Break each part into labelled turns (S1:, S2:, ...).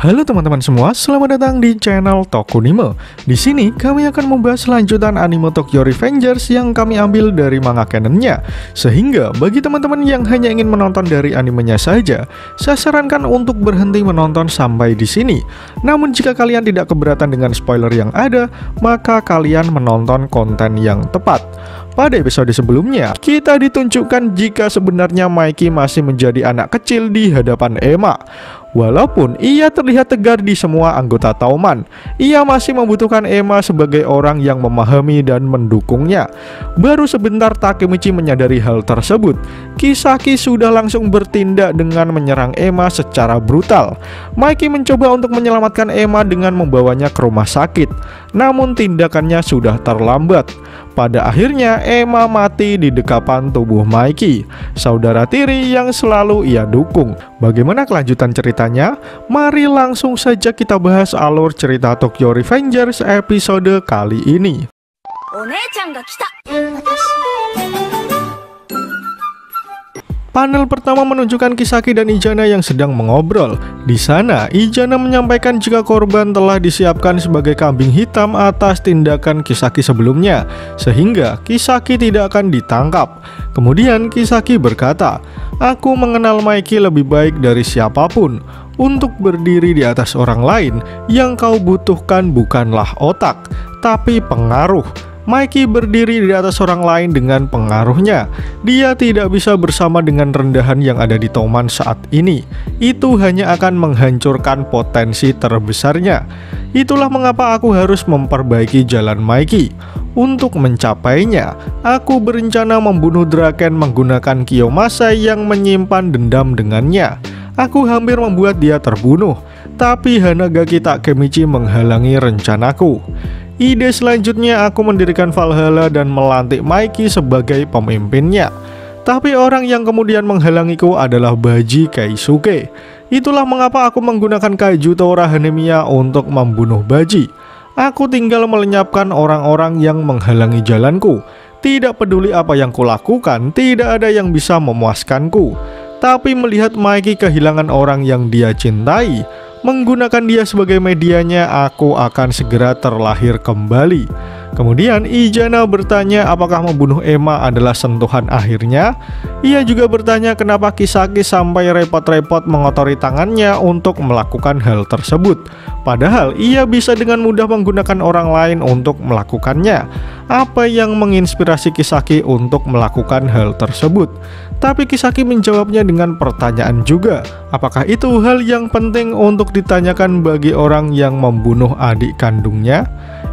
S1: Halo teman-teman semua, selamat datang di channel Tokunime. Di sini kami akan membahas lanjutan anime Tokyo Revengers yang kami ambil dari manga canonnya. Sehingga bagi teman-teman yang hanya ingin menonton dari animenya saja, saya sarankan untuk berhenti menonton sampai di sini. Namun jika kalian tidak keberatan dengan spoiler yang ada, maka kalian menonton konten yang tepat. Pada episode sebelumnya, kita ditunjukkan jika sebenarnya Mikey masih menjadi anak kecil di hadapan Emma. Walaupun ia terlihat tegar di semua anggota Tauman, ia masih membutuhkan Emma sebagai orang yang memahami dan mendukungnya. Baru sebentar Takemichi menyadari hal tersebut, Kisaki sudah langsung bertindak dengan menyerang Emma secara brutal. Mikey mencoba untuk menyelamatkan Emma dengan membawanya ke rumah sakit, namun tindakannya sudah terlambat. Pada akhirnya Emma mati di dekapan tubuh Mikey, saudara tiri yang selalu ia dukung. Bagaimana kelanjutan ceritanya? Mari langsung saja kita bahas alur cerita Tokyo Revengers episode kali ini. Panel pertama menunjukkan Kisaki dan Izana yang sedang mengobrol. Di sana, Izana menyampaikan jika korban telah disiapkan sebagai kambing hitam atas tindakan Kisaki sebelumnya, sehingga Kisaki tidak akan ditangkap. Kemudian Kisaki berkata, "Aku mengenal Mikey lebih baik dari siapapun. Untuk berdiri di atas orang lain, yang kau butuhkan bukanlah otak, tapi pengaruh." Mikey berdiri di atas orang lain dengan pengaruhnya. Dia tidak bisa bersama dengan rendahan yang ada di Tauman saat ini. Itu hanya akan menghancurkan potensi terbesarnya. Itulah mengapa aku harus memperbaiki jalan Mikey. Untuk mencapainya, aku berencana membunuh Draken menggunakan Kiyomasa yang menyimpan dendam dengannya. Aku hampir membuat dia terbunuh, tapi Hanagaki Takemichi menghalangi rencanaku. Ide selanjutnya, aku mendirikan Valhalla dan melantik Mikey sebagai pemimpinnya. Tapi orang yang kemudian menghalangiku adalah Baji Keisuke. Itulah mengapa aku menggunakan Kaiju Tora Hanemiya untuk membunuh Baji. Aku tinggal melenyapkan orang-orang yang menghalangi jalanku. Tidak peduli apa yang kulakukan, tidak ada yang bisa memuaskanku. Tapi melihat Mikey kehilangan orang yang dia cintai, menggunakan dia sebagai medianya, aku akan segera terlahir kembali. Kemudian Izana bertanya apakah membunuh Emma adalah sentuhan akhirnya. Ia juga bertanya kenapa Kisaki sampai repot-repot mengotori tangannya untuk melakukan hal tersebut. Padahal ia bisa dengan mudah menggunakan orang lain untuk melakukannya. Apa yang menginspirasi Kisaki untuk melakukan hal tersebut? Tapi Kisaki menjawabnya dengan pertanyaan juga. Apakah itu hal yang penting untuk ditanyakan bagi orang yang membunuh adik kandungnya?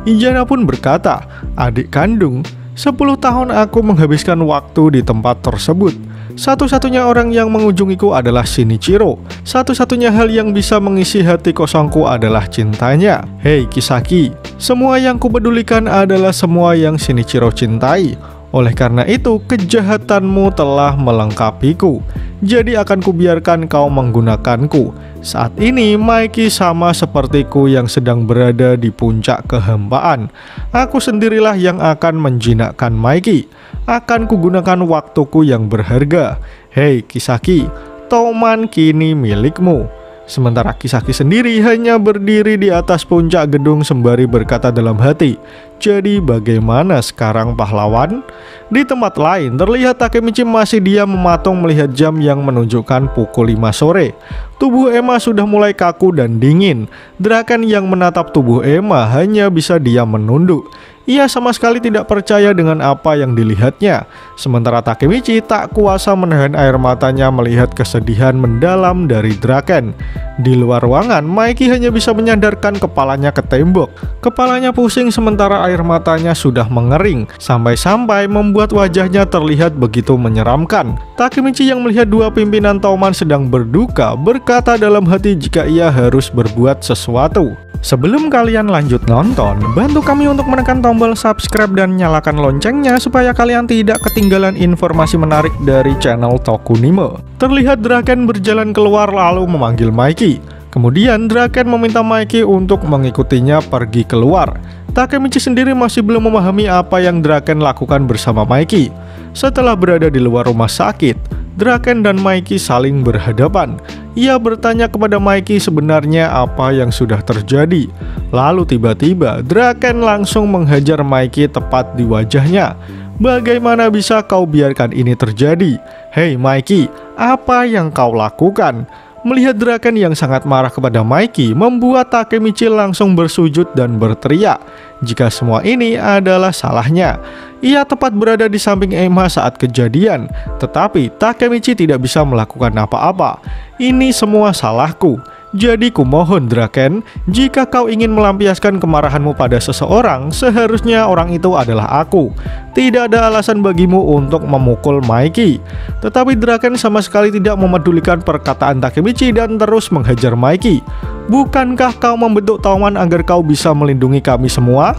S1: Izana pun berkata, "Adik kandung, 10 tahun aku menghabiskan waktu di tempat tersebut. Satu-satunya orang yang mengunjungiku adalah Shinichiro. Satu-satunya hal yang bisa mengisi hati kosongku adalah cintanya. Hei Kisaki, semua yang kupedulikan adalah semua yang Shinichiro cintai. Oleh karena itu, kejahatanmu telah melengkapiku. Jadi akan kubiarkan kau menggunakanku. Saat ini Mikey sama sepertiku yang sedang berada di puncak kehampaan. Aku sendirilah yang akan menjinakkan Mikey. Akan kugunakan waktuku yang berharga. Hei Kisaki, Tauman kini milikmu." Sementara Kisaki sendiri hanya berdiri di atas puncak gedung sembari berkata dalam hati, "Jadi bagaimana sekarang pahlawan?" Di tempat lain terlihat Takemichi masih diam mematung melihat jam yang menunjukkan pukul 5 sore. Tubuh Emma sudah mulai kaku dan dingin. Draken yang menatap tubuh Emma hanya bisa diam menunduk. Ia sama sekali tidak percaya dengan apa yang dilihatnya. Sementara Takemichi tak kuasa menahan air matanya melihat kesedihan mendalam dari Draken. Di luar ruangan, Mikey hanya bisa menyandarkan kepalanya ke tembok. Kepalanya pusing sementara air matanya sudah mengering, sampai-sampai membuat wajahnya terlihat begitu menyeramkan. Takemichi yang melihat dua pimpinan Tauman sedang berduka berkata dalam hati jika ia harus berbuat sesuatu. Sebelum kalian lanjut nonton, bantu kami untuk menekan tombol subscribe dan nyalakan loncengnya supaya kalian tidak ketinggalan informasi menarik dari channel Tokunime. Terlihat Draken berjalan keluar lalu memanggil Mikey. Kemudian Draken meminta Mikey untuk mengikutinya pergi keluar. Takemichi sendiri masih belum memahami apa yang Draken lakukan bersama Mikey. Setelah berada di luar rumah sakit, Draken dan Mikey saling berhadapan. Ia bertanya kepada Mikey sebenarnya apa yang sudah terjadi. Lalu tiba-tiba Draken langsung menghajar Mikey tepat di wajahnya. Bagaimana bisa kau biarkan ini terjadi? Hei Mikey, apa yang kau lakukan? Melihat Draken yang sangat marah kepada Mikey membuat Takemichi langsung bersujud dan berteriak jika semua ini adalah salahnya. Ia tepat berada di samping Emma saat kejadian, tetapi Takemichi tidak bisa melakukan apa-apa. Ini semua salahku. Jadi kumohon Draken, jika kau ingin melampiaskan kemarahanmu pada seseorang, seharusnya orang itu adalah aku. Tidak ada alasan bagimu untuk memukul Mikey. Tetapi Draken sama sekali tidak memedulikan perkataan Takemichi dan terus menghajar Mikey. Bukankah kau membentuk Taoman agar kau bisa melindungi kami semua?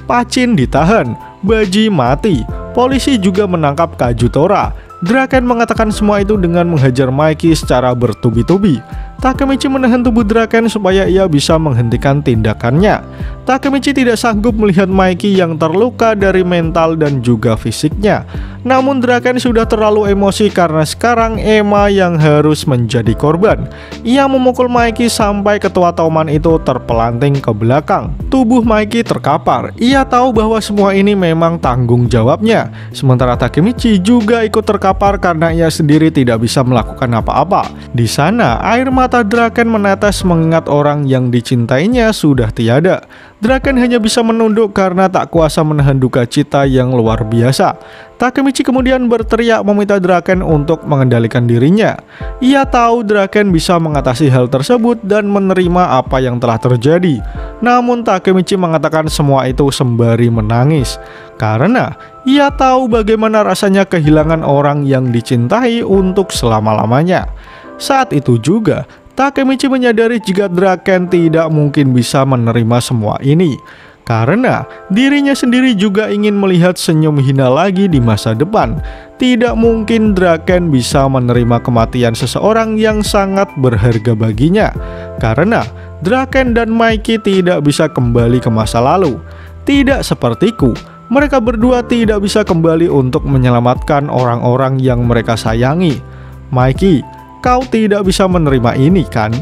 S1: Pacin ditahan, Baji mati, polisi juga menangkap Kajutora. Draken mengatakan semua itu dengan menghajar Mikey secara bertubi-tubi. Takemichi menahan tubuh Draken supaya ia bisa menghentikan tindakannya. Takemichi tidak sanggup melihat Mikey yang terluka dari mental dan juga fisiknya. Namun Draken sudah terlalu emosi karena sekarang Emma yang harus menjadi korban. Ia memukul Mikey sampai ketua Taoman itu terpelanting ke belakang. Tubuh Mikey terkapar. Ia tahu bahwa semua ini memang tanggung jawabnya. Sementara Takemichi juga ikut terkapar karena ia sendiri tidak bisa melakukan apa-apa. Di sana air mata Draken menetes mengingat orang yang dicintainya sudah tiada. Draken hanya bisa menunduk karena tak kuasa menahan duka cita yang luar biasa. Takemichi kemudian berteriak meminta Draken untuk mengendalikan dirinya. Ia tahu Draken bisa mengatasi hal tersebut dan menerima apa yang telah terjadi. Namun Takemichi mengatakan semua itu sembari menangis karena ia tahu bagaimana rasanya kehilangan orang yang dicintai untuk selama-lamanya. Saat itu juga Takemichi menyadari jika Draken tidak mungkin bisa menerima semua ini karena dirinya sendiri juga ingin melihat senyum hina lagi di masa depan. Tidak mungkin Draken bisa menerima kematian seseorang yang sangat berharga baginya karena Draken dan Mikey tidak bisa kembali ke masa lalu. Tidak sepertiku, mereka berdua tidak bisa kembali untuk menyelamatkan orang-orang yang mereka sayangi. Mikey, kau tidak bisa menerima ini kan?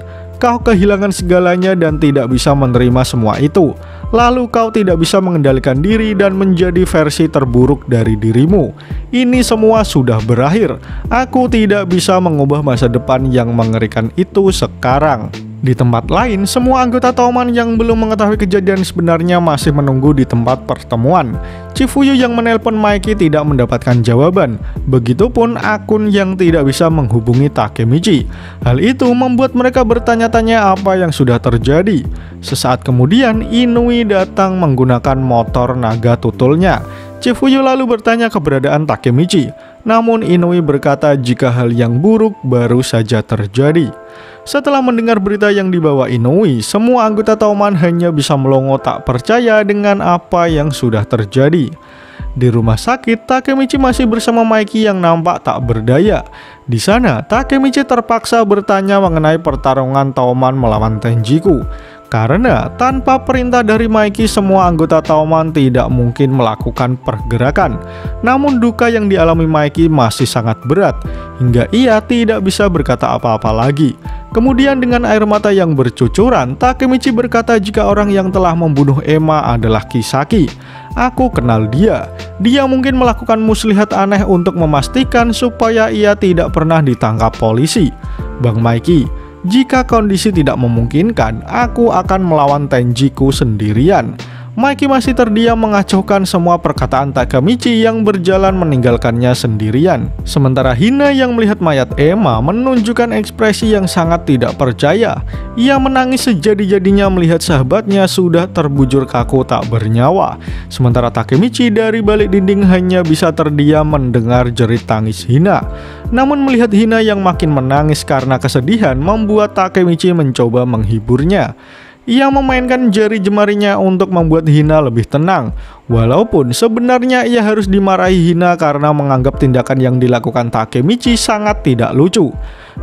S1: Kau kehilangan segalanya dan tidak bisa menerima semua itu. Lalu kau tidak bisa mengendalikan diri dan menjadi versi terburuk dari dirimu. Ini semua sudah berakhir. Aku tidak bisa mengubah masa depan yang mengerikan itu sekarang. Di tempat lain, semua anggota Taoman yang belum mengetahui kejadian sebenarnya masih menunggu di tempat pertemuan. Chifuyu yang menelpon Mikey tidak mendapatkan jawaban. Begitupun akun yang tidak bisa menghubungi Takemichi. Hal itu membuat mereka bertanya-tanya apa yang sudah terjadi. Sesaat kemudian, Inui datang menggunakan motor naga tutulnya. Chifuyu lalu bertanya keberadaan Takemichi. Namun Inui berkata jika hal yang buruk baru saja terjadi. Setelah mendengar berita yang dibawa Inui, semua anggota Taoman hanya bisa melongo tak percaya dengan apa yang sudah terjadi. Di rumah sakit, Takemichi masih bersama Mikey yang nampak tak berdaya. Di sana, Takemichi terpaksa bertanya mengenai pertarungan Taoman melawan Tenjiku. Karena tanpa perintah dari Mikey, semua anggota Taoman tidak mungkin melakukan pergerakan. Namun duka yang dialami Mikey masih sangat berat, hingga ia tidak bisa berkata apa-apa lagi. Kemudian dengan air mata yang bercucuran, Takemichi berkata jika orang yang telah membunuh Emma adalah Kisaki. Aku kenal dia. Dia mungkin melakukan muslihat aneh untuk memastikan supaya ia tidak pernah ditangkap polisi. Bang Mikey, jika kondisi tidak memungkinkan, aku akan melawan Tenjiku sendirian. Mikey masih terdiam mengacuhkan semua perkataan Takemichi yang berjalan meninggalkannya sendirian. Sementara Hina yang melihat mayat Emma menunjukkan ekspresi yang sangat tidak percaya. Ia menangis sejadi-jadinya melihat sahabatnya sudah terbujur kaku tak bernyawa. Sementara Takemichi dari balik dinding hanya bisa terdiam mendengar jerit tangis Hina. Namun melihat Hina yang makin menangis karena kesedihan membuat Takemichi mencoba menghiburnya. Ia memainkan jari jemarinya untuk membuat Hina lebih tenang. Walaupun sebenarnya ia harus dimarahi Hina karena menganggap tindakan yang dilakukan Takemichi sangat tidak lucu.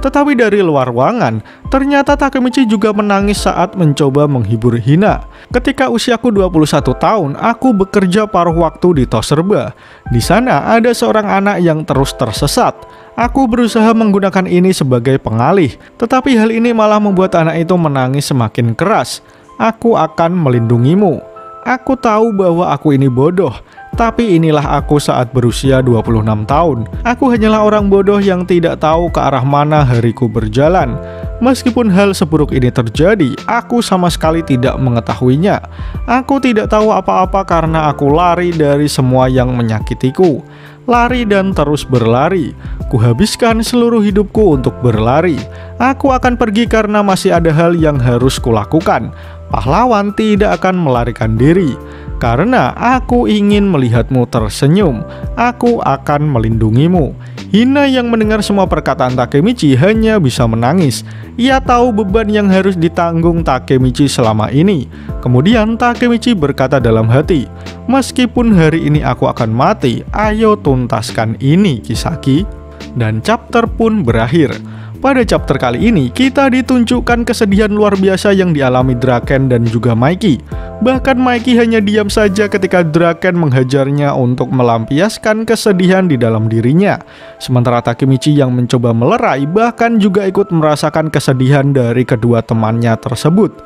S1: Tetapi dari luar ruangan, ternyata Takemichi juga menangis saat mencoba menghibur Hina. Ketika usiaku 21 tahun, aku bekerja paruh waktu di Toserba. Di sana ada seorang anak yang terus tersesat. Aku berusaha menggunakan ini sebagai pengalih, tetapi hal ini malah membuat anak itu menangis semakin keras. Aku akan melindungimu. Aku tahu bahwa aku ini bodoh, tapi inilah aku saat berusia 26 tahun. Aku hanyalah orang bodoh yang tidak tahu ke arah mana hariku berjalan. Meskipun hal seburuk ini terjadi, aku sama sekali tidak mengetahuinya. Aku tidak tahu apa-apa karena aku lari dari semua yang menyakitiku. Lari dan terus berlari. Kuhabiskan seluruh hidupku untuk berlari. Aku akan pergi karena masih ada hal yang harus kulakukan. Pahlawan tidak akan melarikan diri. Karena aku ingin melihatmu tersenyum, aku akan melindungimu. Hina yang mendengar semua perkataan Takemichi hanya bisa menangis. Ia tahu beban yang harus ditanggung Takemichi selama ini. Kemudian Takemichi berkata dalam hati, "Meskipun hari ini aku akan mati, ayo tuntaskan ini, Kisaki." Dan chapter pun berakhir. Pada chapter kali ini, kita ditunjukkan kesedihan luar biasa yang dialami Draken dan juga Mikey. Bahkan Mikey hanya diam saja ketika Draken menghajarnya untuk melampiaskan kesedihan di dalam dirinya. Sementara Takemichi yang mencoba melerai bahkan juga ikut merasakan kesedihan dari kedua temannya tersebut.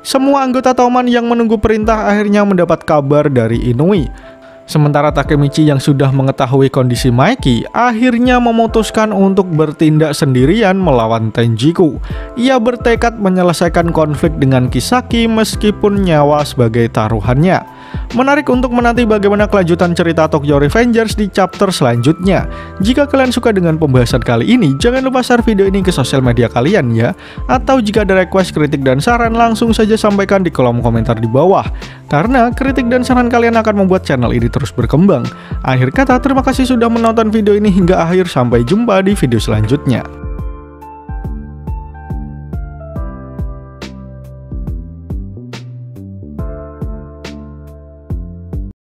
S1: Semua anggota Toman yang menunggu perintah akhirnya mendapat kabar dari Inui. Sementara Takemichi yang sudah mengetahui kondisi Mikey akhirnya memutuskan untuk bertindak sendirian melawan Tenjiku. Ia bertekad menyelesaikan konflik dengan Kisaki meskipun nyawa sebagai taruhannya. Menarik untuk menanti bagaimana kelanjutan cerita Tokyo Revengers di chapter selanjutnya. Jika kalian suka dengan pembahasan kali ini, jangan lupa share video ini ke sosial media kalian ya. Atau jika ada request, kritik, dan saran, langsung saja sampaikan di kolom komentar di bawah. Karena kritik dan saran kalian akan membuat channel ini terus berkembang. Akhir kata, terima kasih sudah menonton video ini hingga akhir. Sampai jumpa di video selanjutnya.